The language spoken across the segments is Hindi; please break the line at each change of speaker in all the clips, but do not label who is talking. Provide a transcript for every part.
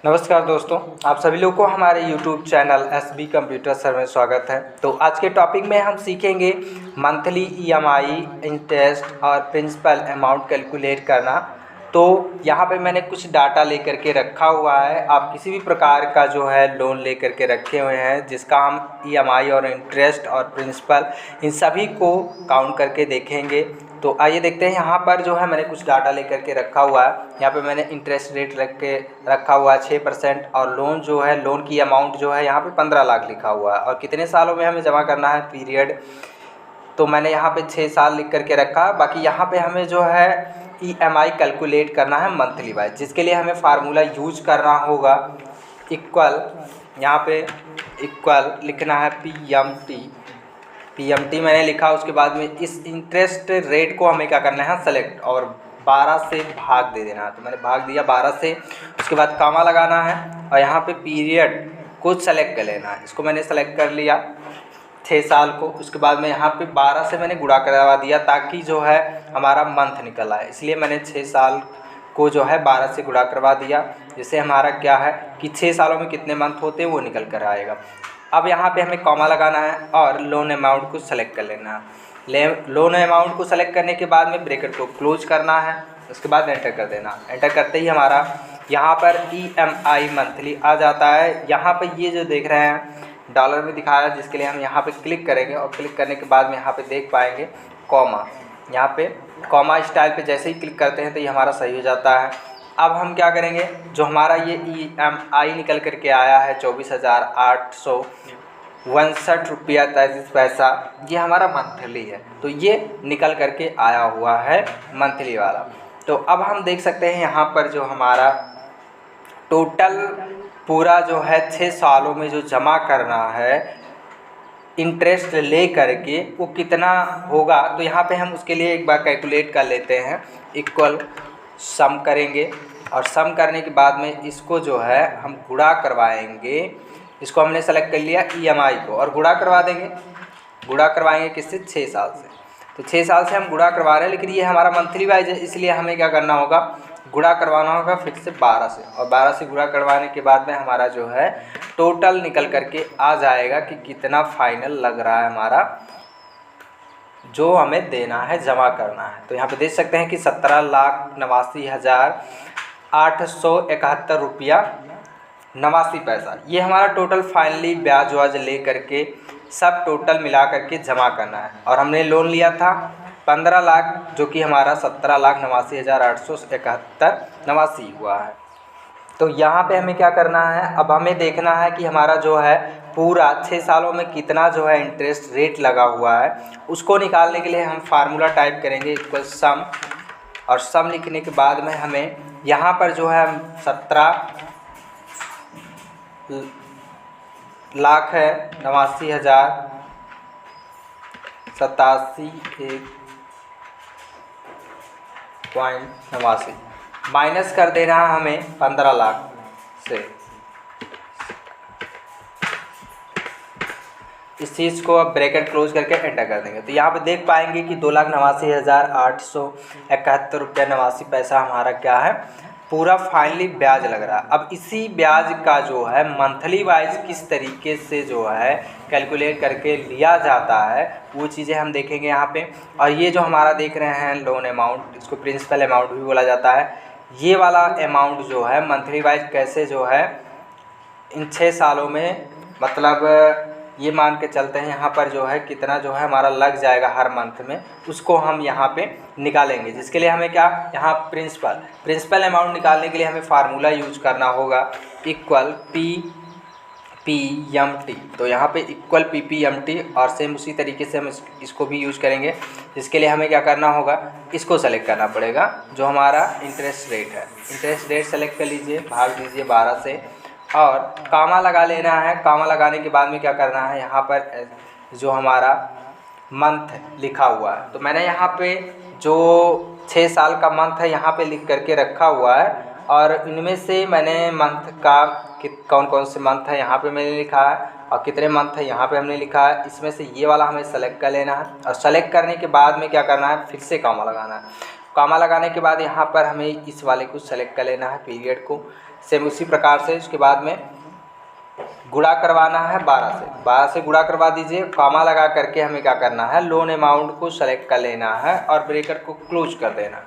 नमस्कार दोस्तों, आप सभी लोग को हमारे YouTube channel SB computer sir में स्वागत है। तो आज के टॉपिक में हम सीखेंगे मंथली EMI, इंटरेस्ट और प्रिंसिपल अमाउंट कैलकुलेट करना। तो यहाँ पे मैंने कुछ डाटा लेकर के रखा हुआ है। आप किसी भी प्रकार का जो है लोन लेकर के रखे हुए हैं जिसका हम EMI और इंटरेस्ट और प्रिंसिपल इन सभी को काउंट करके देखेंगे। तो आइए देखते हैं। यहाँ पर जो है मैंने कुछ डाटा लेकर के रखा हुआ है। यहाँ पे मैंने इंटरेस्ट रेट रखा हुआ है 6% और लोन जो है, लोन की अमाउंट जो है यहाँ पे 15 लाख लिखा हुआ है और कितने सालों में हमें जमा करना है पीरियड, तो मैंने यहाँ पे 6 साल लिख करके रखा। बाकी यहाँ पे हमें जो है EMI कैलकुलेट करना है मंथली वाइज, जिसके लिए हमें फार्मूला यूज करना होगा इक्वल, यहाँ पे इक्वल लिखना है PMT मैंने लिखा। उसके बाद में इस इंटरेस्ट रेट को हमें क्या करना है, सेलेक्ट और 12 से भाग दे देना है। तो मैंने भाग दिया 12 से। उसके बाद कामा लगाना है और यहाँ पे पीरियड को सेलेक्ट कर लेना है। इसको मैंने सेलेक्ट कर लिया 6 साल को। उसके बाद में यहाँ पे 12 से मैंने गुणा करवा दिया ताकि जो है हमारा मंथ निकल आए, इसलिए मैंने 6 साल को जो है 12 से गुणा करवा दिया, जिससे हमारा क्या है कि 6 सालों में कितने मंथ होते हैं वो निकल कर आएगा। अब यहाँ पे हमें कॉमा लगाना है और लोन अमाउंट को सेलेक्ट कर लेना है। लोन अमाउंट को सेलेक्ट करने के बाद में ब्रैकेट को क्लोज करना है। उसके बाद एंटर कर देना। एंटर करते ही हमारा यहाँ पर EMI मंथली आ जाता है। यहाँ पे ये जो देख रहे हैं डॉलर में दिखाया, जिसके लिए हम यहाँ पे क्लिक करेंगे और क्लिक करने के बाद में यहाँ पे देख पाएंगे कॉमा। यहाँ पे कॉमा स्टाइल पे जैसे ही क्लिक करते हैं तो ये हमारा सही हो जाता है। अब हम क्या करेंगे, जो हमारा ये EMI निकल करके आया है 24,859 रुपया 33 पैसा, ये हमारा मंथली है। तो ये निकल करके आया हुआ है मंथली वाला। तो अब हम देख सकते हैं यहाँ पर जो हमारा टोटल पूरा जो है 6 सालों में जो जमा करना है इंटरेस्ट ले करके वो कितना होगा। तो यहाँ पे हम उसके लिए एक बार कैलकुलेट कर लेते हैं। इक्वल सम करेंगे और सम करने के बाद में इसको जो है हम गुणा करवाएंगे। इसको हमने सेलेक्ट कर लिया EMI को और गुणा करवा देंगे। गुणा करवाएंगे किससे, 6 साल से। तो 6 साल से हम गुणा करवा रहे हैं, लेकिन ये हमारा मंथली वाइज है, इसलिए हमें क्या करना होगा, गुणा करवाना होगा फिर से 12 से। और 12 से गुणा करवाने के बाद में हमारा जो है टोटल निकल करके आ जाएगा कि कितना फाइनल लग रहा है हमारा जो हमें देना है, जमा करना है। तो यहाँ पे देख सकते हैं कि 17,89,871 रुपया 89 पैसा, ये हमारा टोटल फाइनली ब्याज वाज ले करके सब टोटल मिला करके जमा करना है। और हमने लोन लिया था 15 लाख, जो कि हमारा 17,89,871 हुआ है। तो यहाँ पे हमें क्या करना है, अब हमें देखना है कि हमारा जो है पूरा 6 सालों में कितना जो है इंटरेस्ट रेट लगा हुआ है। उसको निकालने के लिए हम फार्मूला टाइप करेंगे इक्वल सम, और सम लिखने के बाद में हमें यहाँ पर जो है 17 लाख है 89,087.89 माइनस कर देना है हमें 15 लाख से। इस चीज़ को अब ब्रैकेट क्लोज करके एंटर कर देंगे। तो यहाँ पे देख पाएंगे कि 2,89,871 रुपया 89 पैसा हमारा क्या है, पूरा फाइनली ब्याज लग रहा है। अब इसी ब्याज का जो है मंथली वाइज किस तरीके से जो है कैलकुलेट करके लिया जाता है वो चीज़ें हम देखेंगे यहाँ पे। और ये जो हमारा देख रहे हैं लोन अमाउंट, इसको प्रिंसिपल अमाउंट भी बोला जाता है। ये वाला अमाउंट जो है मंथली वाइज कैसे जो है इन 6 सालों में, मतलब ये मान के चलते हैं यहाँ पर जो है कितना जो है हमारा लग जाएगा हर मंथ में, उसको हम यहाँ पे निकालेंगे। जिसके लिए हमें क्या, यहाँ प्रिंसिपल अमाउंट निकालने के लिए हमें फार्मूला यूज करना होगा इक्वल PPMT। तो यहाँ पे इक्वल PPMT और सेम उसी तरीके से हम इसको भी यूज करेंगे। जिसके लिए हमें क्या करना होगा, इसको सेलेक्ट करना पड़ेगा जो हमारा इंटरेस्ट रेट है। इंटरेस्ट रेट सेलेक्ट कर लीजिए, भाग दीजिए 12 से और कामा लगा लेना है। कामा लगाने के बाद में क्या करना है, यहाँ पर जो हमारा मंथ लिखा हुआ है, तो मैंने यहाँ पे जो 6 साल का मंथ है यहाँ पे लिख करके रखा हुआ है। और इनमें से मैंने मंथ का कौन कौन से मंथ है यहाँ पे मैंने लिखा है और कितने मंथ है यहाँ पे हमने लिखा है। इसमें से ये वाला हमें सेलेक्ट कर लेना है और सेलेक्ट करने के बाद में क्या करना है, फिर से कामा लगाना है। कामा लगाने के बाद यहाँ पर हमें इस वाले को सेलेक्ट कर लेना है, पीरियड को। सेम उसी प्रकार से उसके बाद में गुणा करवाना है 12 से गुणा करवा दीजिए। कामा लगा करके हमें क्या करना है, लोन अमाउंट को सेलेक्ट कर लेना है और ब्रैकेट को क्लोज कर देना।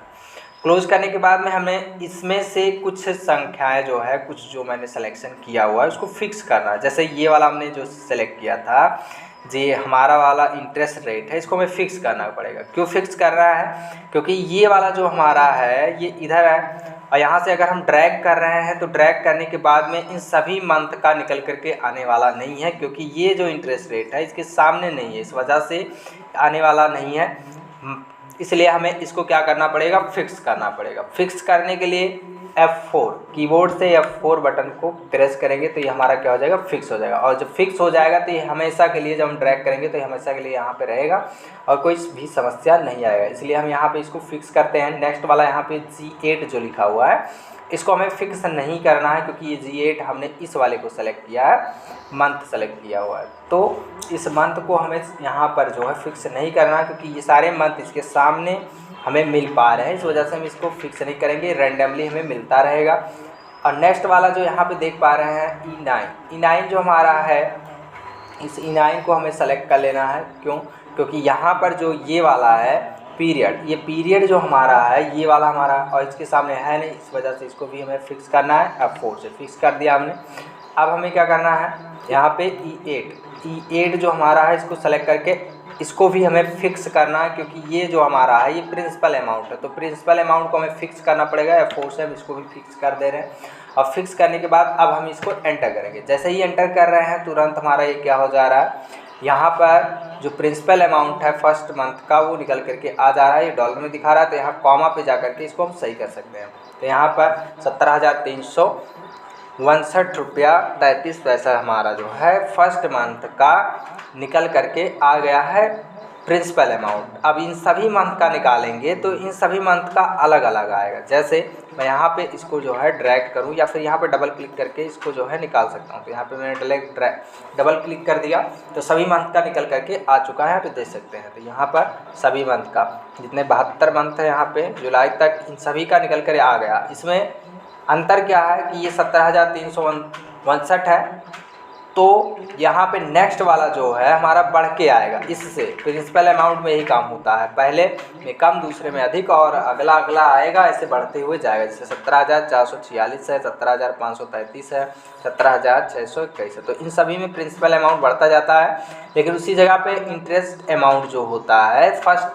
क्लोज करने के बाद में हमें इसमें से कुछ संख्याएं जो है, कुछ जो मैंने सिलेक्शन किया हुआ है उसको फिक्स करना है। जैसे ये वाला हमने जो सिलेक्ट किया था, ये हमारा वाला इंटरेस्ट रेट है, इसको हमें फिक्स करना पड़ेगा। क्यों फिक्स कर रहा है, क्योंकि ये वाला जो हमारा है ये इधर है और यहाँ से अगर हम ड्रैग कर रहे हैं तो ड्रैग करने के बाद में इन सभी मंथ का निकल करके आने वाला नहीं है, क्योंकि ये जो इंटरेस्ट रेट है इसके सामने नहीं है, इस वजह से आने वाला नहीं है। इसलिए हमें इसको क्या करना पड़ेगा, फिक्स करना पड़ेगा। फिक्स करने के लिए F4 कीबोर्ड से F4 बटन को प्रेस करेंगे तो ये हमारा क्या हो जाएगा, फिक्स हो जाएगा। और जब फिक्स हो जाएगा तो ये हमेशा के लिए, जब हम ड्रैग करेंगे तो ये हमेशा के लिए यहाँ पे रहेगा और कोई भी समस्या नहीं आएगा। इसलिए हम यहाँ पे इसको फिक्स करते हैं। नेक्स्ट वाला यहाँ पे G8 जो लिखा हुआ है इसको हमें फिक्स नहीं करना है, क्योंकि ये G8 हमने इस वाले को सेलेक्ट किया है, मंथ सेलेक्ट किया हुआ है। तो इस मंथ को हमें यहाँ पर जो है फिक्स नहीं करना है, क्योंकि ये सारे मंथ इसके सामने हमें मिल पा रहे हैं, इस वजह से हम इसको फिक्स नहीं करेंगे, रैंडमली हमें मिलता रहेगा। और नेक्स्ट वाला जो यहाँ पे देख पा रहे हैं E9 जो हमारा है, इस E9 को हमें सेलेक्ट कर लेना है। क्यों, क्योंकि यहाँ पर जो ये वाला है पीरियड, ये पीरियड जो हमारा है ये वाला हमारा और इसके सामने है नहीं, इस वजह से इसको भी हमें फिक्स करना है। F4 से फिक्स कर दिया हमने। अब हमें क्या करना है, यहाँ पे E8 जो हमारा है इसको सेलेक्ट करके इसको भी हमें फिक्स करना है, क्योंकि ये जो हमारा है ये प्रिंसिपल अमाउंट है, तो प्रिंसिपल अमाउंट को हमें फिक्स करना पड़ेगा। F4 से हम इसको भी फिक्स कर दे रहे हैं। और फिक्स करने के बाद अब हम इसको एंटर करेंगे। जैसे ही एंटर कर रहे हैं तुरंत हमारा ये क्या हो जा रहा है, यहाँ पर जो प्रिंसिपल अमाउंट है फर्स्ट मंथ का वो निकल करके आ जा रहा है, ये डॉलर में दिखा रहा है। तो यहाँ कॉमा पे जा करके इसको हम सही कर सकते हैं। तो यहाँ पर 17,359 रुपया 33 पैसा हमारा जो है फर्स्ट मंथ का निकल करके आ गया है प्रिंसिपल अमाउंट। अब इन सभी मंथ का निकालेंगे तो इन सभी मंथ का अलग अलग आएगा। जैसे मैं यहाँ पे इसको जो है ड्रैग करूँ या फिर यहाँ पे डबल क्लिक करके इसको जो है निकाल सकता हूँ। तो यहाँ पे मैंने डबल क्लिक कर दिया तो सभी मंथ का निकल करके आ चुका है, यहाँ पे देख सकते हैं। तो यहाँ पर सभी मंथ का, जितने 72 मंथ है यहाँ पे जुलाई तक, इन सभी का निकल कर आ गया। इसमें अंतर क्या है कि ये 17,359 है, तो यहाँ पे नेक्स्ट वाला जो है हमारा बढ़ के आएगा। इससे प्रिंसिपल अमाउंट में यही काम होता है, पहले में कम दूसरे में अधिक और अगला अगला आएगा, ऐसे बढ़ते हुए जाएगा। जैसे 17,446 है, 17,533 है, 17,621 है। तो इन सभी में प्रिंसिपल अमाउंट बढ़ता जाता है, लेकिन उसी जगह पे इंटरेस्ट अमाउंट जो होता है फर्स्ट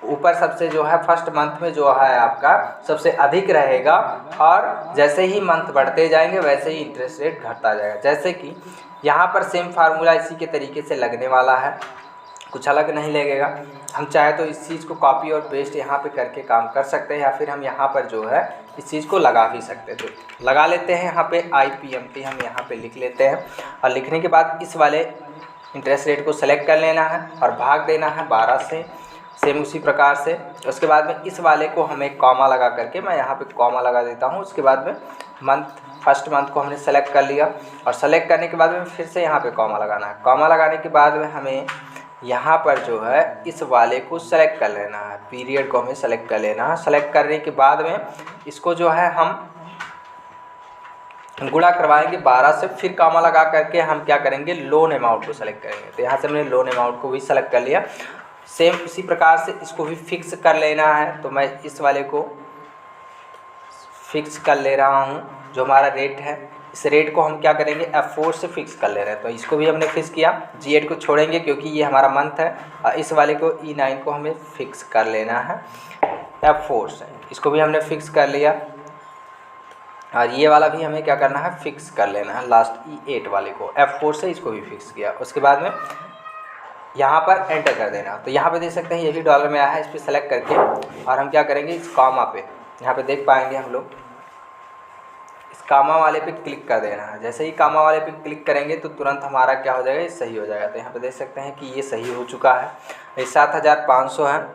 ऊपर सबसे जो है फर्स्ट मंथ में जो है आपका सबसे अधिक रहेगा, और जैसे ही मंथ बढ़ते जाएंगे वैसे ही इंटरेस्ट रेट घटता जाएगा। जैसे कि यहाँ पर सेम फार्मूला इसी के तरीके से लगने वाला है, कुछ अलग नहीं लगेगा। हम चाहे तो इस चीज़ को कॉपी और पेस्ट यहाँ पे करके काम कर सकते हैं, या फिर हम यहाँ पर जो है इस चीज़ को लगा भी सकते थे। लगा लेते हैं यहाँ पे IPMT हम यहाँ पे लिख लेते हैं, और लिखने के बाद इस वाले इंटरेस्ट रेट को सेलेक्ट कर लेना है और भाग देना है 12 से, सेम उसी प्रकार से। उसके बाद में इस वाले को हमें कॉमा लगा करके, मैं यहाँ पे कॉमा लगा देता हूँ। उसके बाद में फर्स्ट मंथ को हमने सेलेक्ट कर लिया, और सेलेक्ट करने के बाद में फिर से यहाँ पे कॉमा लगाना है। कॉमा लगाने के बाद में हमें यहाँ पर जो है इस वाले को सेलेक्ट कर लेना है, पीरियड को हमें सेलेक्ट कर लेना है। सेलेक्ट करने के बाद में इसको जो है हम गुणा करवाएंगे 12 से, फिर कॉमा लगा करके हम क्या करेंगे, लोन अमाउंट को सेलेक्ट करेंगे। तो यहाँ से हमने लोन अमाउंट को भी सेलेक्ट कर लिया। सेम इसी प्रकार से इसको भी फिक्स कर लेना है। तो मैं इस वाले को फिक्स कर ले रहा हूँ, जो हमारा रेट है इस रेट को हम क्या करेंगे, F4 से फिक्स कर ले रहे हैं। तो इसको भी हमने फिक्स किया। G8 को छोड़ेंगे क्योंकि ये हमारा मंथ है, और इस वाले को E9 को हमें फिक्स कर लेना है F4 से। इसको भी हमने फिक्स कर लिया, और ये वाला भी हमें क्या करना है, फिक्स कर लेना है। लास्ट E8 वाले को F4 से इसको भी फिक्स किया। उसके बाद में यहाँ पर एंटर कर देना। तो यहाँ पे देख सकते हैं ये भी डॉलर में आया है, इस पर सेलेक्ट करके और हम क्या करेंगे, इस कॉमा पे यहाँ पे देख पाएंगे हम लोग, इस कामा वाले पे क्लिक कर देना है। जैसे ही कामा वाले पे क्लिक करेंगे तो तुरंत हमारा क्या हो जाएगा, ये सही हो जाएगा। तो यहाँ पे देख सकते हैं कि ये सही हो चुका है, ये 7,500 है।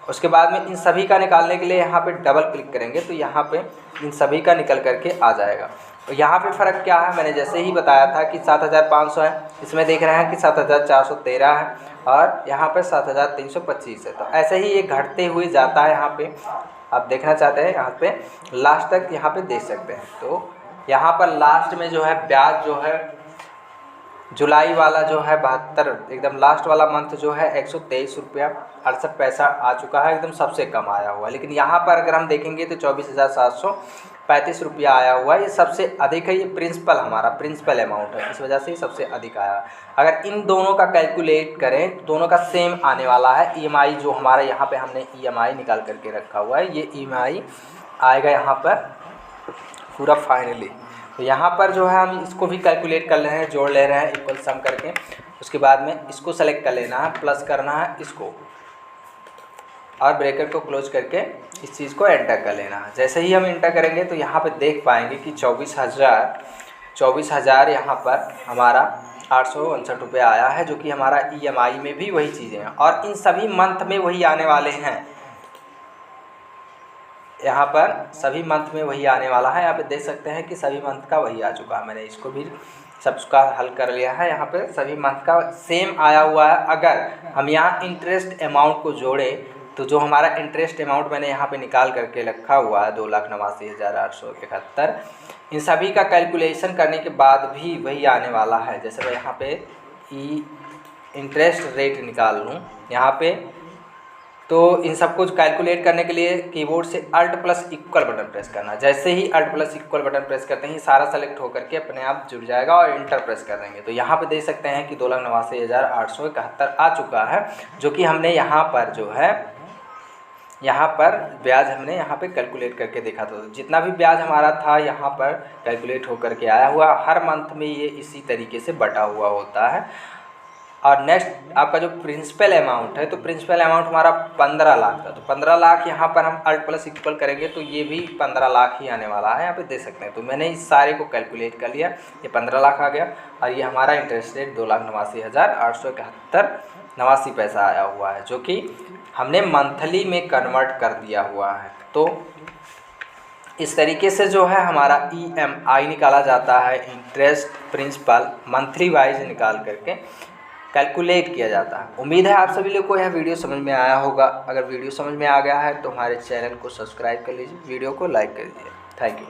उसके बाद में इन सभी का निकालने के लिए यहाँ पे डबल क्लिक करेंगे तो यहाँ पे इन सभी का निकल करके आ जाएगा। यहाँ पे फ़र्क क्या है, मैंने जैसे ही बताया था कि 7,500 है, इसमें देख रहे हैं कि 7,413 है और यहाँ पे 7,325 है। तो ऐसे ही ये घटते हुए जाता है। यहाँ पे आप देखना चाहते हैं, यहाँ पे लास्ट तक यहाँ पे देख सकते हैं। तो यहाँ पर लास्ट में जो है ब्याज जो है जुलाई वाला जो है 72, एकदम लास्ट वाला मंथ जो है 123 रुपया 68 पैसा आ चुका है, एकदम सबसे कम आया हुआ है। लेकिन यहाँ पर अगर हम देखेंगे तो 24,735 रुपया आया हुआ है, ये सबसे अधिक है। ये प्रिंसिपल हमारा प्रिंसिपल अमाउंट है, इस वजह से सबसे अधिक आया। अगर इन दोनों का कैलकुलेट करें तो दोनों का सेम आने वाला है। EMI जो हमारा यहाँ पर हमने EMI निकाल करके रखा हुआ है, ये EMI आएगा यहाँ पर पूरा फाइनली। तो यहाँ पर जो है हम इसको भी कैलकुलेट कर ले रहे हैं, जोड़ ले रहे हैं इक्वल सम करके। उसके बाद में इसको सेलेक्ट कर लेना है, प्लस करना है इसको और ब्रैकेट को क्लोज करके इस चीज़ को एंटर कर लेना है। जैसे ही हम एंटर करेंगे तो यहाँ पे देख पाएंगे कि 24,000 यहाँ पर हमारा 859 रुपये आया है, जो कि हमारा EMI में भी वही चीज़ें हैं और इन सभी मंथ में वही आने वाले हैं। यहाँ पर सभी मंथ में वही आने वाला है। यहाँ पे देख सकते हैं कि सभी मंथ का वही आ चुका है। मैंने इसको भी सबका हल कर लिया है। यहाँ पे सभी मंथ का सेम आया हुआ है। अगर हम यहाँ इंटरेस्ट अमाउंट को जोड़ें तो जो हमारा इंटरेस्ट अमाउंट मैंने यहाँ पे निकाल करके रखा हुआ है 2,89,871, इन सभी का कैलकुलेशन करने के बाद भी वही आने वाला है। जैसे मैं यहाँ पे इंटरेस्ट रेट निकाल लूँ यहाँ पे, तो इन सब कुछ कैलकुलेट करने के लिए कीबोर्ड से Alt plus equal button press करना। जैसे ही Alt plus equal button press करते हैं सारा सेलेक्ट होकर के अपने आप जुड़ जाएगा और इंटर प्रेस कर देंगे। तो यहाँ पे देख सकते हैं कि 2,89,871 आ चुका है, जो कि हमने यहाँ पर जो है यहाँ पर ब्याज हमने यहाँ पे कैलकुलेट करके देखा। तो जितना भी ब्याज हमारा था यहाँ पर कैलकुलेट होकर के आया हुआ, हर मंथ में ये इसी तरीके से बटा हुआ होता है। और नेक्स्ट आपका जो प्रिंसिपल अमाउंट है, तो प्रिंसिपल अमाउंट हमारा 15 लाख था। तो 15 लाख यहाँ पर हम Alt प्लस इक्वल करेंगे तो ये भी 15 लाख ही आने वाला है। यहाँ पे देख सकते हैं। तो मैंने इस सारे को कैलकुलेट कर लिया, ये 15 लाख आ गया और ये हमारा इंटरेस्ट रेट 2,89,871 पैसा आया हुआ है, जो कि हमने मंथली में कन्वर्ट कर दिया हुआ है। तो इस तरीके से जो है हमारा EMI निकाला जाता है, इंटरेस्ट प्रिंसिपल मंथली वाइज निकाल करके कैलकुलेट किया जाता है। उम्मीद है आप सभी लोग को यह वीडियो समझ में आया होगा। अगर वीडियो समझ में आ गया है तो हमारे चैनल को सब्सक्राइब कर लीजिए, वीडियो को लाइक कर दीजिए। Thank you.